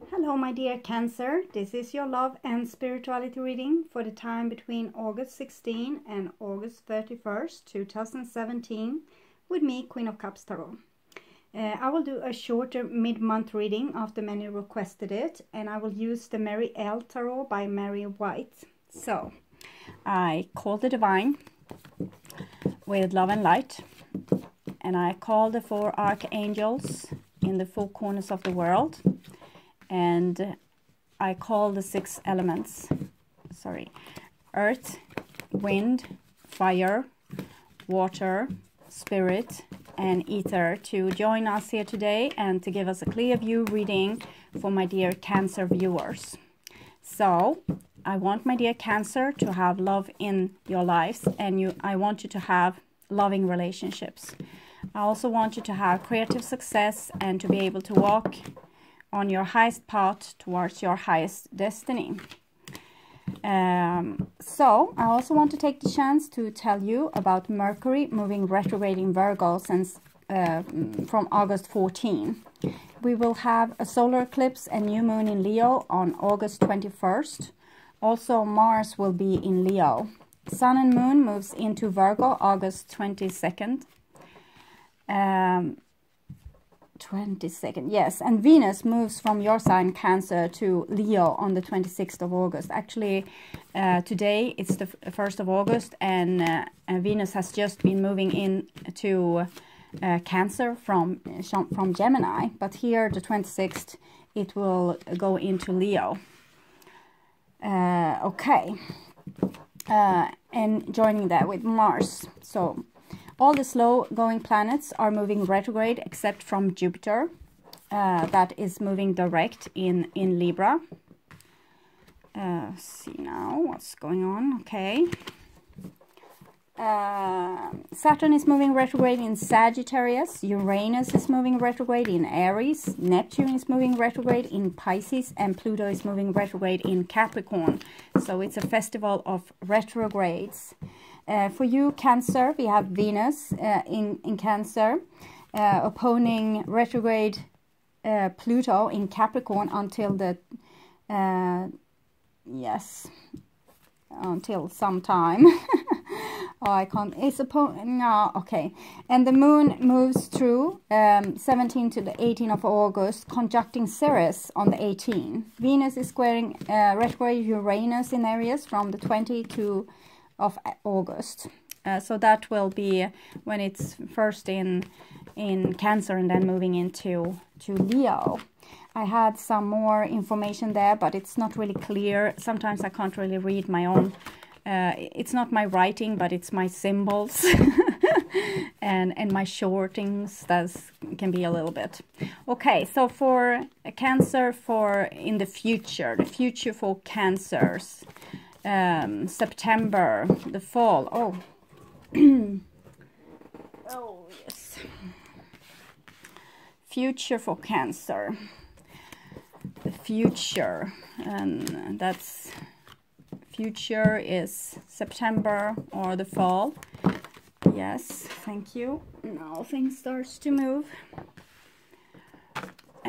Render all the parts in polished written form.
Hello, my dear Cancer. This is your love and spirituality reading for the time between August 16 and August 31st, 2017, with me, Queen of Cups Tarot. I will do a shorter mid-month reading after many requested it, and I will use the Mary L. Tarot by Mary White. So, I call the Divine with love and light, and I call the four archangels in the four corners of the world. And I call the six elements, earth, wind, fire, water, spirit, and ether to join us here today and to give us a clear view reading for my dear Cancer viewers. So, I want my dear Cancer to have love in your lives, and I want you to have loving relationships. I also want you to have creative success and to be able to walk on your highest path towards your highest destiny. So I also want to take the chance to tell you about Mercury moving retrograde in Virgo since from August 14. We will have a solar eclipse and new moon in Leo on August 21st. Also Mars will be in Leo. Sun and moon moves into Virgo August 22nd. 22nd, yes, and Venus moves from your sign Cancer to Leo on the 26th of August. Actually, today it's the 1st of August, and Venus has just been moving into Cancer from Gemini, but here the 26th it will go into Leo. Okay, and joining that with Mars. So all the slow-going planets are moving retrograde except from Jupiter, that is moving direct in Libra. See now what's going on. Okay. Saturn is moving retrograde in Sagittarius. Uranus is moving retrograde in Aries. Neptune is moving retrograde in Pisces. And Pluto is moving retrograde in Capricorn. So it's a festival of retrogrades. For you, Cancer, we have Venus in Cancer, opposing retrograde Pluto in Capricorn until the, until some time. Oh, I can't, no, okay. And the moon moves through 17 to the 18th of August, conjuncting Ceres on the 18th. Venus is squaring retrograde Uranus in Aries from the 20th of August. So that will be when it's first in Cancer and then moving into Leo. I had some more information there, but it's not really clear. Sometimes I can't really read my own. It's not my writing, but it's my symbols and my shortings. That can be a little bit. Okay, so for Cancer, in the future for Cancers. September, the fall. Oh, oh yes. Future for Cancer. The future, and that's future is September or the fall. Yes, thank you. Now things starts to move.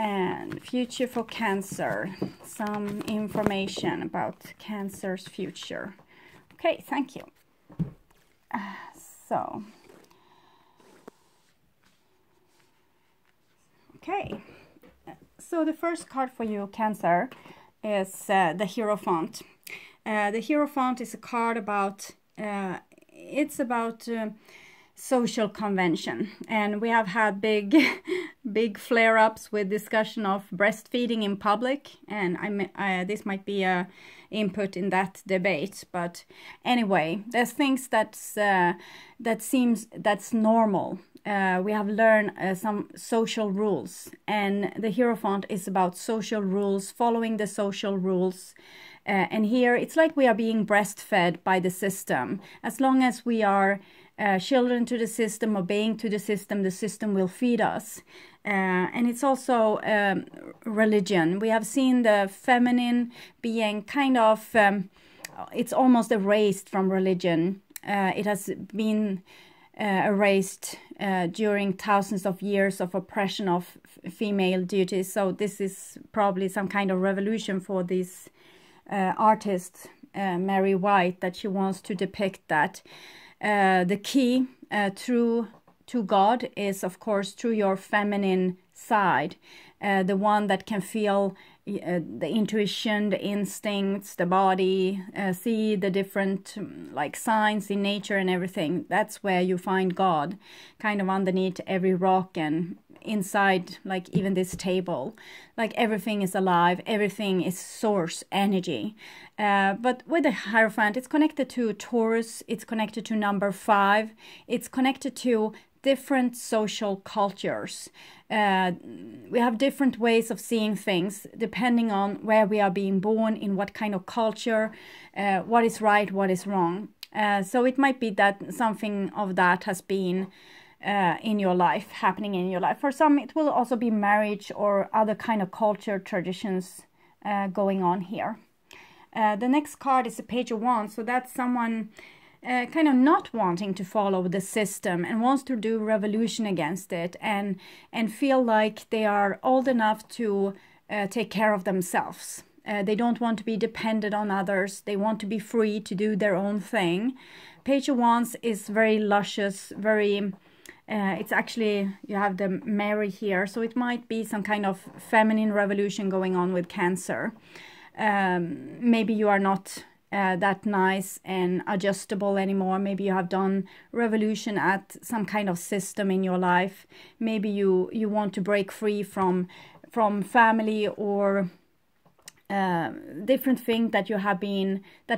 And future for Cancer, some information about Cancer's future. Okay, thank you. So the first card for you, Cancer, is the Hierophant. The Hierophant is a card about, it's about social convention, and we have had big flare-ups with discussion of breastfeeding in public, and this might be a input in that debate. But anyway, there's things that's normal. We have learned some social rules, and the Hierophant is about social rules, following the social rules. And here it's like we are being breastfed by the system. As long as we are children to the system, obeying to the system will feed us. And it's also religion. We have seen the feminine being kind of, it's almost erased from religion. It has been erased during thousands of years of oppression of female duties. So this is probably some kind of revolution for this artist, Mary White, that she wants to depict that the key to God is, of course, through your feminine side, the one that can feel the intuition, the instincts, the body, see the different like signs in nature and everything. That's where you find God, kind of underneath every rock and inside, like even this table. Like everything is alive, everything is source energy. But with the Hierophant, it's connected to Taurus, it's connected to number 5, it's connected to different social cultures. We have different ways of seeing things depending on where we are being born, in what kind of culture, what is right, what is wrong. So it might be that something of that has been in your life, happening in your life. For some, it will also be marriage or other kind of culture traditions going on here. The next card is the Page of Wands. So that's someone kind of not wanting to follow the system and wants to do revolution against it, and feel like they are old enough to take care of themselves. They don't want to be dependent on others. They want to be free to do their own thing. Page of Wands is very luscious, very it's actually, you have the Mary here, so it might be some kind of feminine revolution going on with Cancer. Maybe you are not that nice and adjustable anymore. Maybe you have done revolution at some kind of system in your life. Maybe you want to break free from family or different thing that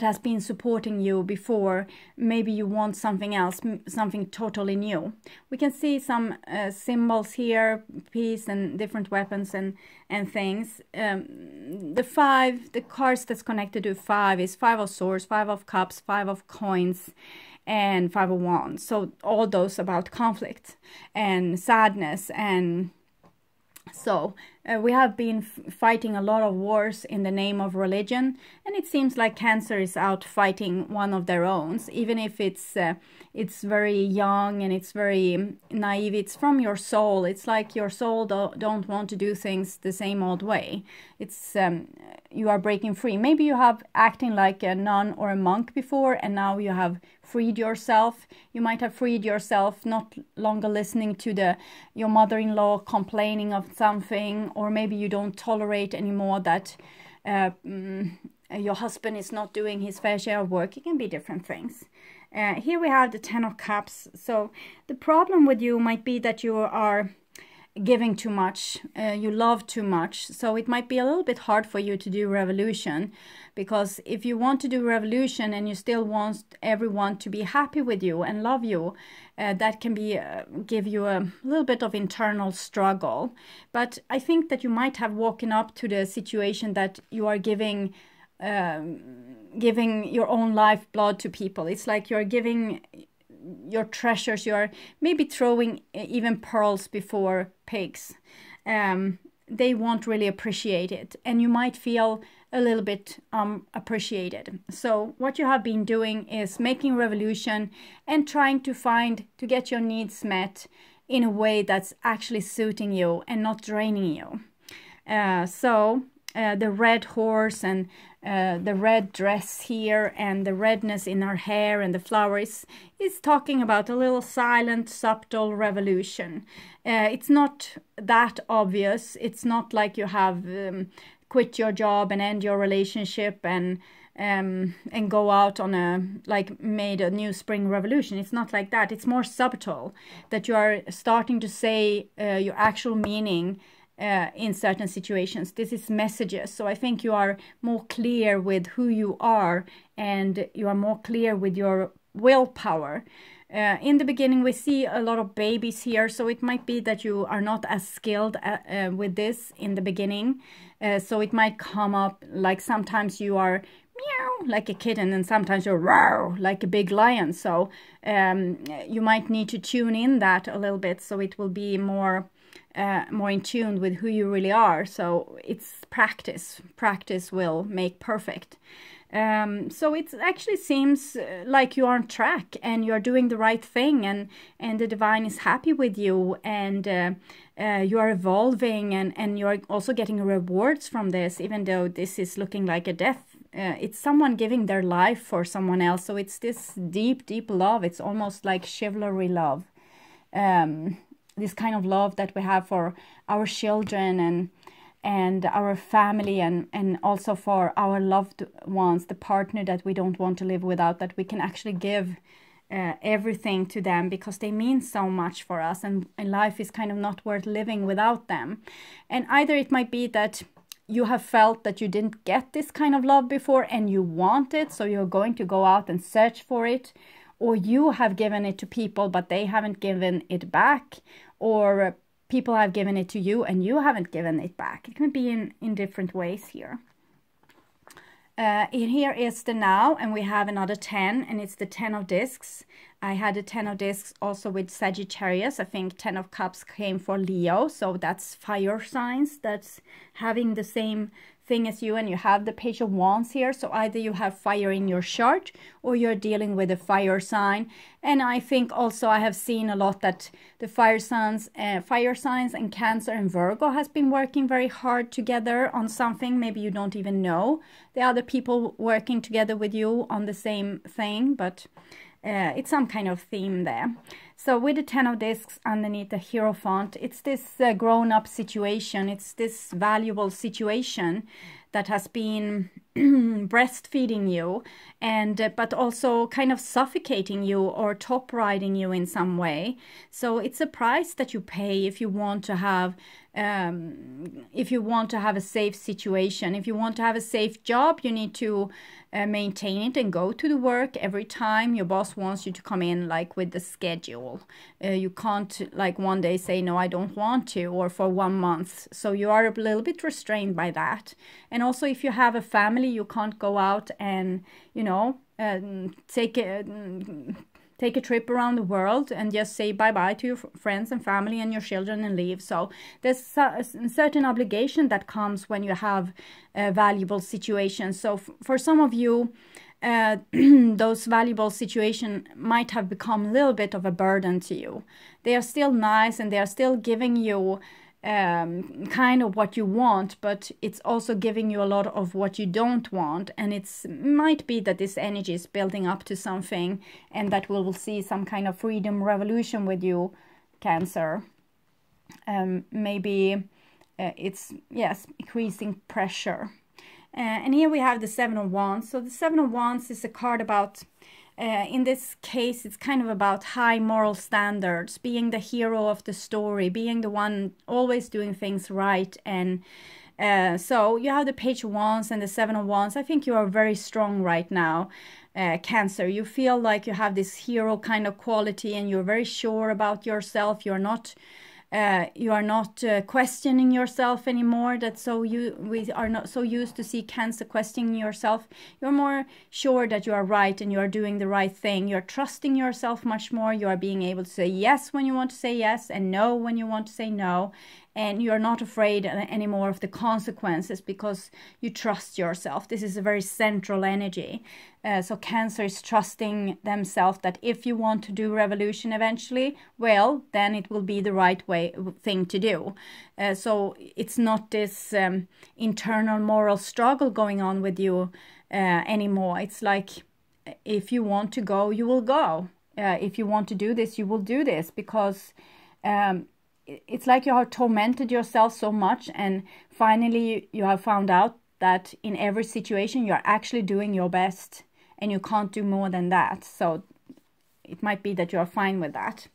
has been supporting you before. Maybe you want something else, something totally new. We can see some symbols here, peace and different weapons and things. The cards that's connected to 5 is 5 of Swords, 5 of Cups, 5 of Coins, and 5 of Wands. So all those about conflict and sadness. And so we have been fighting a lot of wars in the name of religion, and it seems like Cancer is out fighting one of their own, even if it's very young and it's very naive. It's from your soul. It's like your soul don't want to do things the same old way. It's you are breaking free. Maybe you have acting like a nun or a monk before, and now you have freed yourself. You might have freed yourself, not longer listening to your mother-in-law complaining of something, or maybe you don't tolerate anymore that your husband is not doing his fair share of work. It can be different things. Here we have the 10 of Cups. So the problem with you might be that you are giving too much, you love too much, so it might be a little bit hard for you to do revolution, because if you want to do revolution and you still want everyone to be happy with you and love you, that can be give you a little bit of internal struggle. But I think that you might have woken up to the situation that you are giving your own lifeblood to people. It's like you're giving your treasures. You're maybe throwing even pearls before pigs. They won't really appreciate it, and you might feel a little bit appreciated. So what you have been doing is making revolution and trying to get your needs met in a way that's actually suiting you and not draining you. The red horse and the red dress here and the redness in her hair and the flowers is talking about a little silent, subtle revolution. It's not that obvious. It's not like you have quit your job and end your relationship and go out on made a new spring revolution. It's not like that. It's more subtle, that you are starting to say your actual meaning in certain situations. This is messages. So I think you are more clear with who you are, and you are more clear with your willpower. In the beginning, we see a lot of babies here, so it might be that you are not as skilled with this in the beginning. So it might come up like sometimes you are meow like a kitten, and sometimes you're roar like a big lion. So you might need to tune in that a little bit, so it will be more in tune with who you really are. So it's practice. Practice will make perfect. So it actually seems like you're on track and you're doing the right thing, and the divine is happy with you, and you are evolving, and you're also getting rewards from this, even though this is looking like a death. It's someone giving their life for someone else. So it's this deep, deep love. It's almost like chivalry love. This kind of love that we have for our children and our family, and also for our loved ones, the partner that we don't want to live without, that we can actually give everything to them because they mean so much for us, and life is kind of not worth living without them. And either it might be that you have felt that you didn't get this kind of love before and you want it, so you're going to go out and search for it, or you have given it to people but they haven't given it back, or people have given it to you and you haven't given it back. It can be in different ways here. Here is the now, and we have another 10, and it's the 10 of discs. I had a 10 of discs also with Sagittarius. I think 10 of cups came for Leo, so that's fire signs that's having the same thing as you, and you have the Page of Wands here. So either you have fire in your chart or you're dealing with a fire sign. And I think also I have seen a lot that the fire signs and Cancer and Virgo has been working very hard together on something. Maybe you don't even know the other people working together with you on the same thing, but it's some kind of theme there. So with the 10 of discs underneath the Hierophant, it's this grown-up situation. It's this valuable situation that has been breastfeeding you, and but also kind of suffocating you or top riding you in some way. So it's a price that you pay if you want to have a safe situation. If you want to have a safe job, you need to maintain it and go to the work every time. Your boss wants you to come in, like with the schedule. You can't like one day say no, I don't want to, or for 1 month. So you are a little bit restrained by that. And also if you have a family, you can't go out and, you know, take a trip around the world and just say bye-bye to your friends and family and your children and leave. So there's a certain obligation that comes when you have valuable situations. So for some of you, those valuable situations might have become a little bit of a burden to you. They are still nice and they are still giving you kind of what you want, but it's also giving you a lot of what you don't want, and it's might be that this energy is building up to something, and that we will see some kind of freedom revolution with you, Cancer. Maybe it's, yes, increasing pressure. And here we have the 7 of Wands. So the 7 of Wands is a card about, in this case, it's kind of about high moral standards, being the hero of the story, being the one always doing things right. And so you have the Page of Wands and the 7 of Wands. I think you are very strong right now, Cancer. You feel like you have this hero kind of quality, and you're very sure about yourself. You are not questioning yourself anymore. We are not so used to see Cancer questioning yourself. You're more sure that you are right and you are doing the right thing. You're trusting yourself much more. You are being able to say yes when you want to say yes and no when you want to say no. And you're not afraid anymore of the consequences because you trust yourself. This is a very central energy. So Cancer is trusting themselves that if you want to do revolution eventually, well, then it will be the right thing to do. So it's not this internal moral struggle going on with you anymore. It's like, if you want to go, you will go. If you want to do this, you will do this, because it's like you have tormented yourself so much, and finally you have found out that in every situation you're actually doing your best, and you can't do more than that. So it might be that you're fine with that.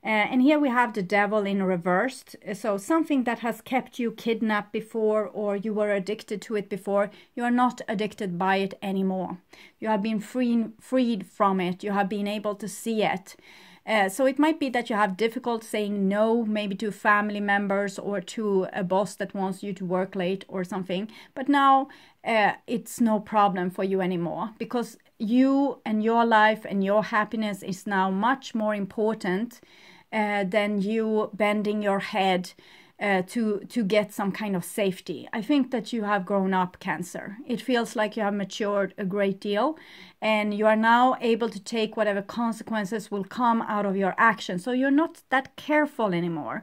And here we have the Devil in reversed. So something that has kept you kidnapped before, or you were addicted to it before, you are not addicted by it anymore. You have been freed from it. You have been able to see it. So it might be that you have difficult saying no, maybe to family members or to a boss that wants you to work late or something. But now it's no problem for you anymore, because you and your life and your happiness is now much more important than you bending your head to get some kind of safety. I think that you have grown up, Cancer. It feels like you have matured a great deal, and you are now able to take whatever consequences will come out of your action. So you're not that careful anymore.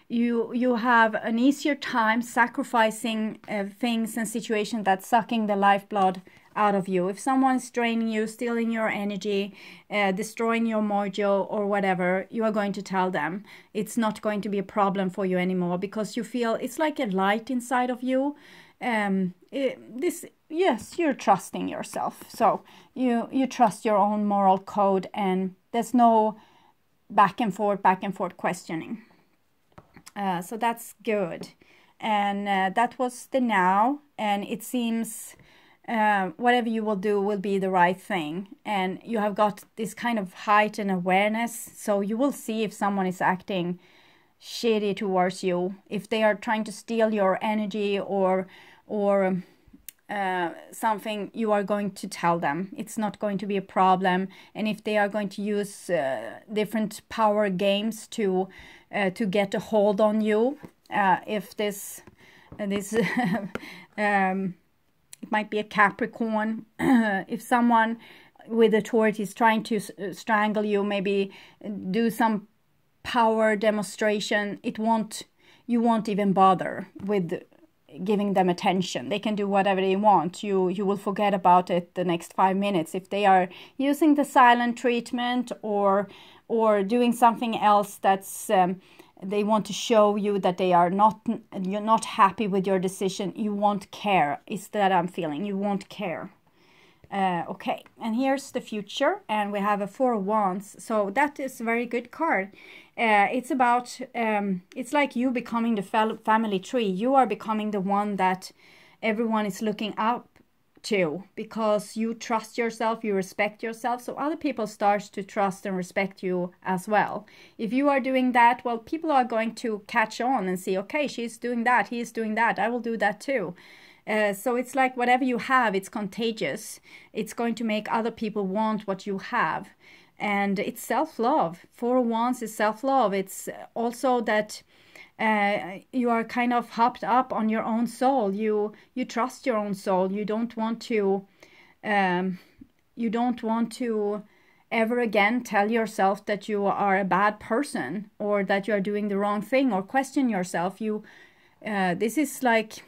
You have an easier time sacrificing things and situations that's sucking the lifeblood out of you. If someone's draining you, stealing your energy, destroying your mojo or whatever, you are going to tell them. It's not going to be a problem for you anymore, because you feel it's like a light inside of you. Yes, you're trusting yourself. So you trust your own moral code, and there's no back and forth questioning. So that's good. And that was the now, and it seems whatever you will do will be the right thing, and you have got this kind of heightened awareness, so you will see if someone is acting shitty towards you, if they are trying to steal your energy or something. You are going to tell them. It's not going to be a problem. And if they are going to use different power games to get a hold on you, if this it might be a Capricorn. If someone with authority is trying to strangle you, maybe do some power demonstration, you won't even bother with giving them attention. They can do whatever they want. You will forget about it the next 5 minutes. If they are using the silent treatment or doing something else that's they want to show you that you're not happy with your decision, you won't care. It's that I'm feeling. You won't care. Okay, and here's the future, and we have a 4 of Wands. So that is a very good card. It's about, it's like you becoming the family tree. You are becoming the one that everyone is looking up to, because you trust yourself, you respect yourself, so other people start to trust and respect you as well. If you are doing that, well, people are going to catch on and see, okay, she's doing that, he's doing that, I will do that too. So it's like whatever you have, it's contagious. It's going to make other people want what you have. And it's self-love. 4 of Wands is self-love. It's also that you are kind of hopped up on your own soul. You trust your own soul. You don't want to ever again tell yourself that you are a bad person or that you are doing the wrong thing or question yourself. This is like,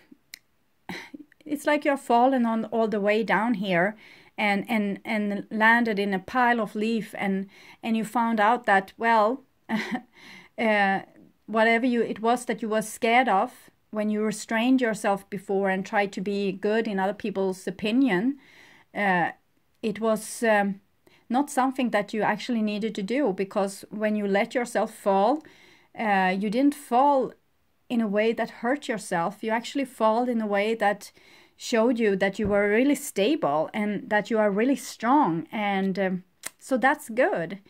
it's like you're fallen on all the way down here and landed in a pile of leaf, and you found out that, well, whatever it was that you were scared of when you restrained yourself before and tried to be good in other people's opinion, it was not something that you actually needed to do, because when you let yourself fall, you didn't fall in a way that hurt yourself. You actually fall in a way that showed you that you were really stable and that you are really strong, and so that's good.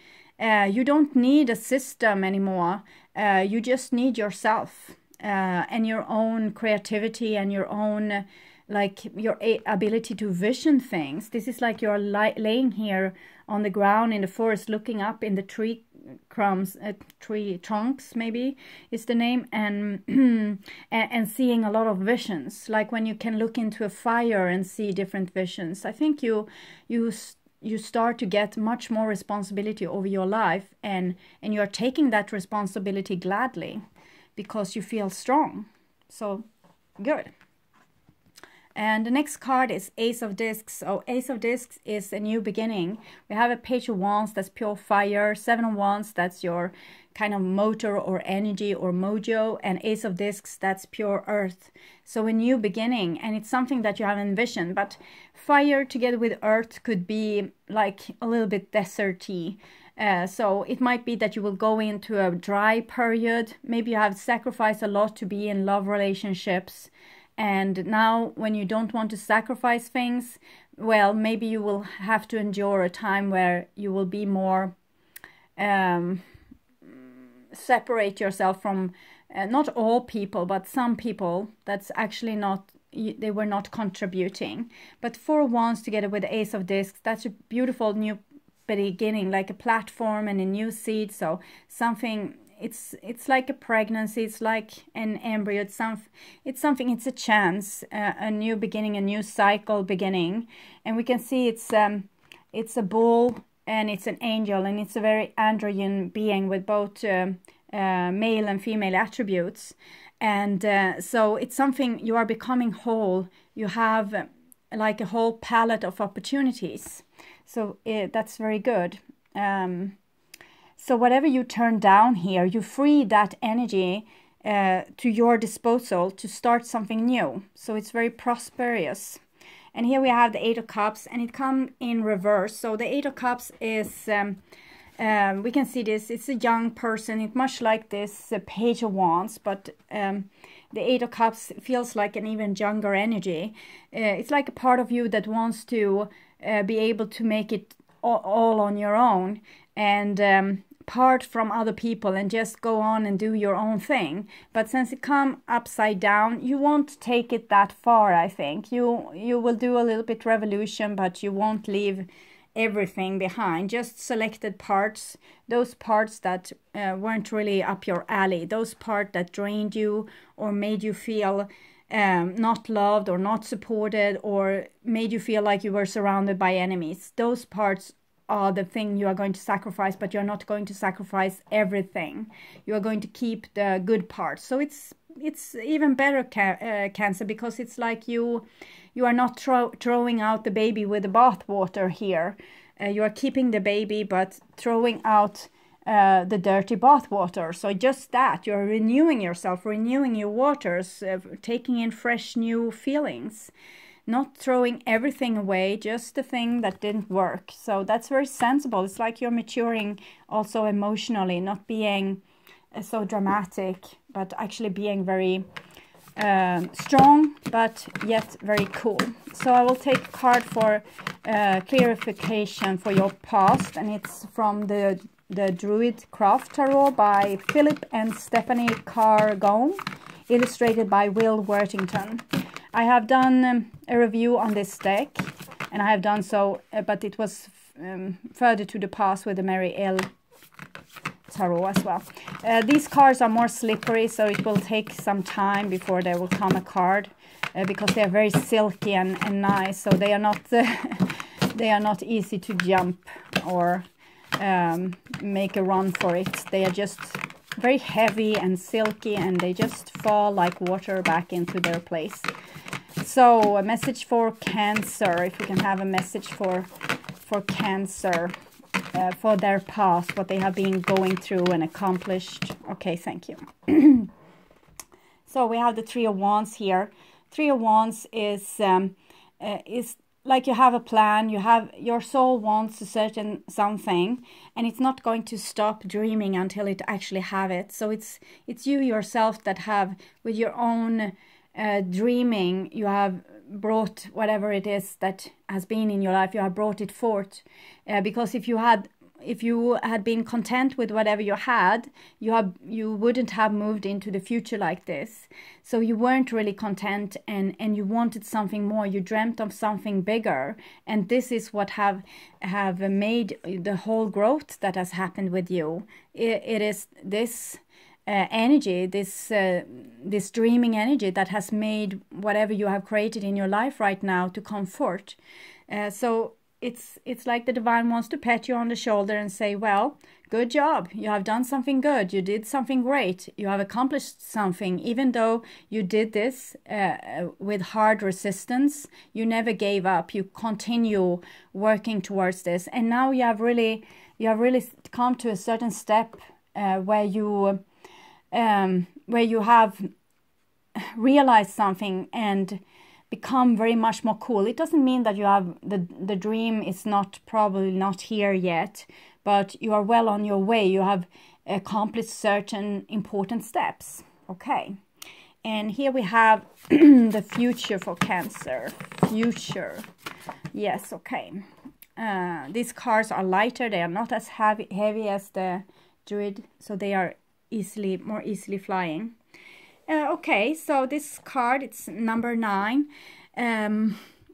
You don't need a system anymore. You just need yourself and your own creativity and your own, like, your ability to vision things. This is like you're laying here on the ground in the forest, looking up in the tree trunks, maybe is the name, and and seeing a lot of visions, like when you can look into a fire and see different visions. I think you start to get much more responsibility over your life, and you are taking that responsibility gladly because you feel strong. So good. And the next card is Ace of Discs. So Ace of Discs is a new beginning. We have a Page of Wands, that's pure fire. 7 of Wands, that's your kind of motor or energy or mojo. And Ace of Discs, that's pure earth. So a new beginning, and it's something that you have envisioned. But fire together with earth could be like a little bit deserty. So it might be that you will go into a dry period. Maybe you have sacrificed a lot to be in love relationships. And now when you don't want to sacrifice things, well, maybe you will have to endure a time where you will be more, separate yourself from not all people, but some people that's actually not, they were not contributing. But 4 of Wands together with the Ace of Discs, that's a beautiful new beginning, like a platform and a new seed. So something, it's like a pregnancy, it's like an embryo, it's something, it's a chance, a new beginning, a new cycle beginning. And we can see it's a bull and it's an angel, and it's a very androgyne being with both male and female attributes. And so it's something, you are becoming whole, you have like a whole palette of opportunities. So that's very good. So whatever you turn down here, you free that energy to your disposal to start something new. So it's very prosperous. And here we have the Eight of Cups, and it comes in reverse. So the Eight of Cups is, we can see this, it's a young person. It's much like this Page of Wands, but the Eight of Cups feels like an even younger energy. It's like a part of you that wants to be able to make it all on your own, and part from other people and just go on and do your own thing. But since it come upside down, you won't take it that far. I think you will do a little bit revolution, but you won't leave everything behind, just selected parts, those parts that weren't really up your alley, those parts that drained you or made you feel not loved or not supported, or made you feel like you were surrounded by enemies. Those parts are the thing you are going to sacrifice, but you're not going to sacrifice everything. You are going to keep the good parts. So it's even better, Cancer, because it's like you are not throwing out the baby with the bathwater here. You are keeping the baby, but throwing out the dirty bathwater. So just that, you're renewing yourself, renewing your waters, taking in fresh new feelings. Not throwing everything away, just the thing that didn't work. So that's very sensible. It's like you're maturing also emotionally, not being so dramatic, but actually being very strong, but yet very cool. So I will take a card for clarification for your past, and it's from the Druid Craft Tarot by Philip and Stephanie Cargone, illustrated by Will Worthington. I have done a review on this deck, and I have done so, but it was further to the past with the Mary L. Tarot as well. These cards are more slippery, so it will take some time before there will come a card, because they are very silky and nice. So they are not they are not easy to jump or make a run for it. They are just very heavy and silky, and they just fall like water back into their place. So a message for Cancer, if we can have a message for Cancer, for their past, what they have been going through and accomplished. Okay, thank you. So we have the Three of Wands here. Three of Wands is like you have a plan, your soul wants a certain something, and it's not going to stop dreaming until it actually have it. So it's you yourself that have, with your own dreaming, you have brought whatever it is that has been in your life, you have brought it forth. Because if you had been content with whatever you had, you wouldn't have moved into the future like this. So you weren't really content, and you wanted something more. You dreamt of something bigger, and this is what have made the whole growth that has happened with you. It is this energy, this dreaming energy that has made whatever you have created in your life right now to comfort. So it's like the divine wants to pat you on the shoulder and say, well, good job, you have done something good, you did something great, you have accomplished something. Even though you did this with hard resistance, you never gave up, you continue working towards this, and now you have really come to a certain step where you have realized something and become very much more cool. It doesn't mean that you have the dream is probably not here yet, but you are well on your way. You have accomplished certain important steps. Okay, and here we have the future for Cancer. Future, yes. Okay, these cards are lighter. They are not as heavy as the Druid, so they are more easily flying. Okay, so this card, it's number 9.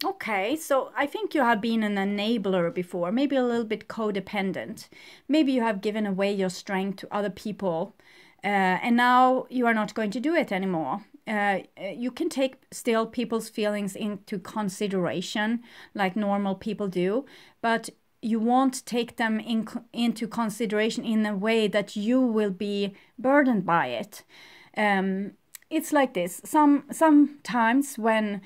Okay, so I think you have been an enabler before, maybe a little bit codependent. Maybe you have given away your strength to other people and now you are not going to do it anymore. You can take still people's feelings into consideration like normal people do, but you won't take them into consideration in a way that you will be burdened by it. It's like this. Sometimes when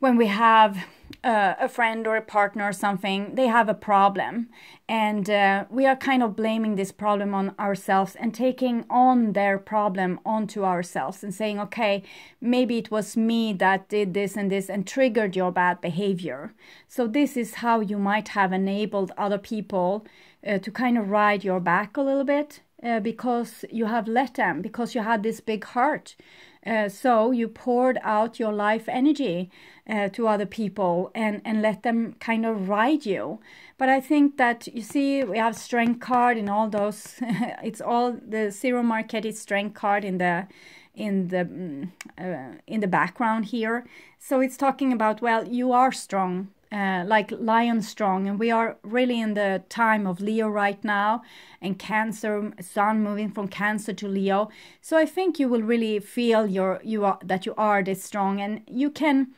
we have a friend or a partner or something, they have a problem, and we are kind of blaming this problem on ourselves and taking on their problem onto ourselves and saying, okay, maybe it was me that did this and triggered your bad behavior. So this is how you might have enabled other people to kind of ride your back a little bit, because you have let them, because you had this big heart. So you poured out your life energy to other people and let them kind of ride you. But I think that, you see, we have strength card in all those. It's all the zero market is strength card in the background here. So it's talking about, well, you are strong. Like lion strong, and we are really in the time of Leo right now, and Cancer, Sun moving from Cancer to Leo. So I think you will really feel that you are this strong, and you can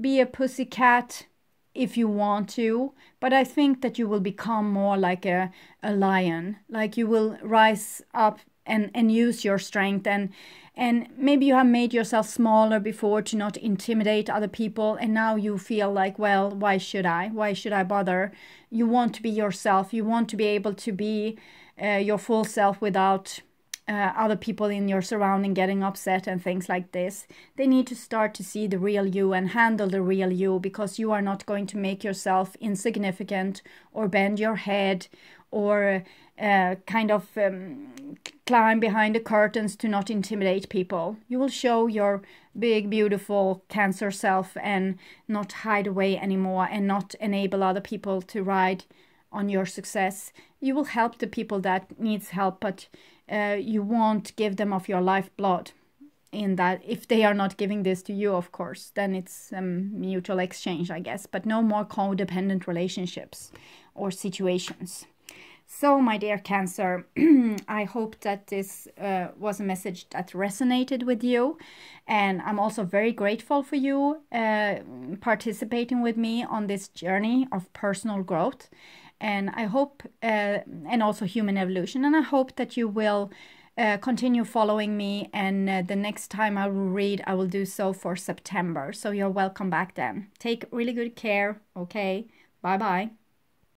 be a pussycat if you want to, but I think that you will become more like a lion, like you will rise up and use your strength, and maybe you have made yourself smaller before to not intimidate other people, and now you feel like, well, why should I bother? You want to be yourself. You want to be able to be your full self without other people in your surrounding getting upset and things like this. They need to start to see the real you and handle the real you, because you are not going to make yourself insignificant or bend your head or kind of climb behind the curtains to not intimidate people. You will show your big, beautiful Cancer self and not hide away anymore and not enable other people to ride on your success. You will help the people that needs help, but you won't give them of your lifeblood. In that, if they are not giving this to you, of course, then it's mutual exchange, I guess, but no more codependent relationships or situations. So, my dear Cancer, I hope that this was a message that resonated with you. And I'm also very grateful for you participating with me on this journey of personal growth. And I hope, and also human evolution. And I hope that you will continue following me. And the next time I will read, I will do so for September. So you're welcome back then. Take really good care. Okay. Bye-bye.